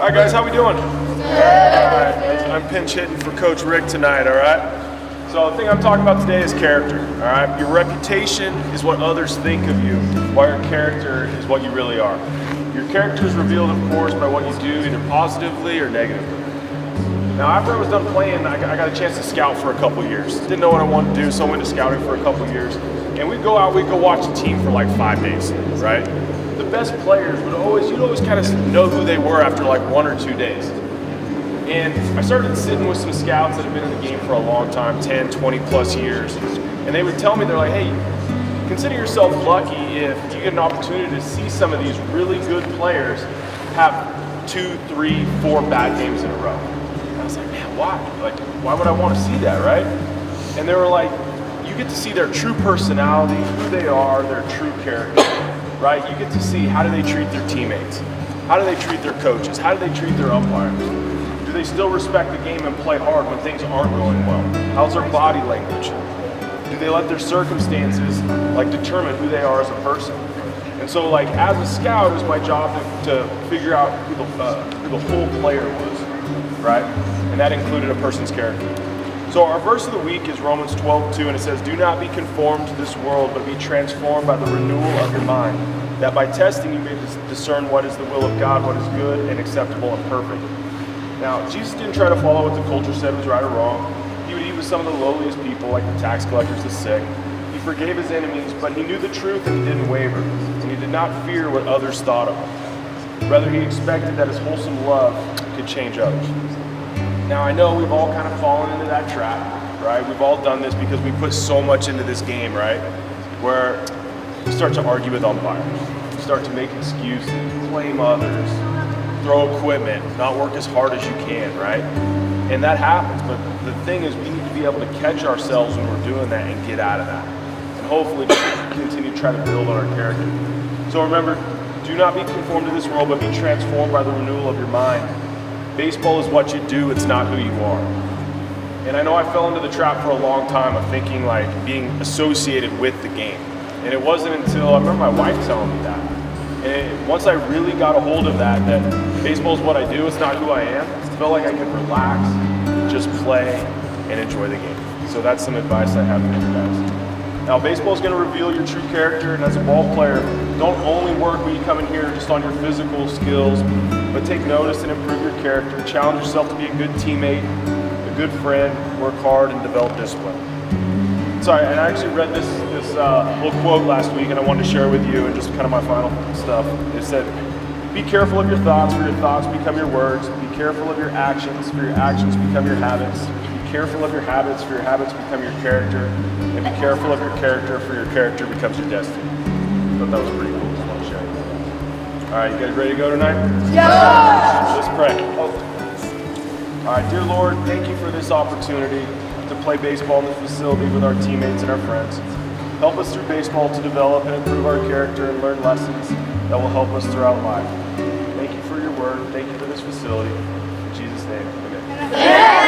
All right, guys, how we doing? Good. All right, I'm pinch hitting for Coach Rick tonight, all right? So the thing I'm talking about today is character, all right? Your reputation is what others think of you, while your character is what you really are. Your character is revealed, of course, by what you do, either positively or negatively. Now, after I was done playing, I got a chance to scout for a couple years. Didn't know what I wanted to do, so I went to scouting for a couple years. And we'd go watch a team for like 5 days, right? The best players you'd always kind of know who they were after like 1 or 2 days. And I started sitting with some scouts that have been in the game for a long time, 10, 20 plus years. And they would tell me, they're like, hey, consider yourself lucky if you get an opportunity to see some of these really good players have 2, 3, 4 bad games in a row. And I was like, man, why? Like, why would I want to see that, right? And they were like, you get to see their true personality, who they are, their true character, right? You get to see how do they treat their teammates, how do they treat their coaches, how do they treat their umpires? Do they still respect the game and play hard when things aren't going well? How's their body language? Do they let their circumstances determine who they are as a person? And so as a scout, it was my job to figure out who the whole player was, right? And that included a person's character. So our verse of the week is Romans 12:2, and it says, do not be conformed to this world, but be transformed by the renewal of your mind, that by testing you may discern what is the will of God, what is good and acceptable and perfect. Now, Jesus didn't try to follow what the culture said was right or wrong. He would eat with some of the lowliest people, like the tax collectors, the sick. He forgave his enemies, but he knew the truth and he didn't waver. And he did not fear what others thought of him. Rather, he expected that his wholesome love could change others. Now, I know we've all kind of fallen into that trap, right? We've all done this because we put so much into this game, right? Where we start to argue with umpires. We start to make excuses, blame others, throw equipment, not work as hard as you can, right? And that happens, but the thing is we need to be able to catch ourselves when we're doing that and get out of that. And hopefully continue to try to build on our character. So remember, do not be conformed to this world, but be transformed by the renewal of your mind. Baseball is what you do, it's not who you are. And I know I fell into the trap for a long time of thinking being associated with the game. And it wasn't until I remember my wife telling me that. And once I really got a hold of that baseball is what I do, it's not who I am, I felt like I could relax, just play, and enjoy the game. So that's some advice I have for you guys. Now, baseball is going to reveal your true character, and as a ball player, don't only work when you come in here just on your physical skills, but take notice and improve your character. Challenge yourself to be a good teammate, a good friend, work hard, and develop discipline. Sorry, and I actually read this little quote last week, and I wanted to share it with you, and just kind of my final stuff. It said, be careful of your thoughts, for your thoughts become your words. Be careful of your actions, for your actions become your habits. Be careful of your habits, for your habits become your character. And be careful of your character, for your character becomes your destiny. I thought that was pretty cool. Just want to share it. All right, you guys ready to go tonight? Yeah! Let's pray. All right, dear Lord, thank you for this opportunity to play baseball in this facility with our teammates and our friends. Help us through baseball to develop and improve our character and learn lessons that will help us throughout life. Thank you for your word. Thank you for this facility. In Jesus' name, amen.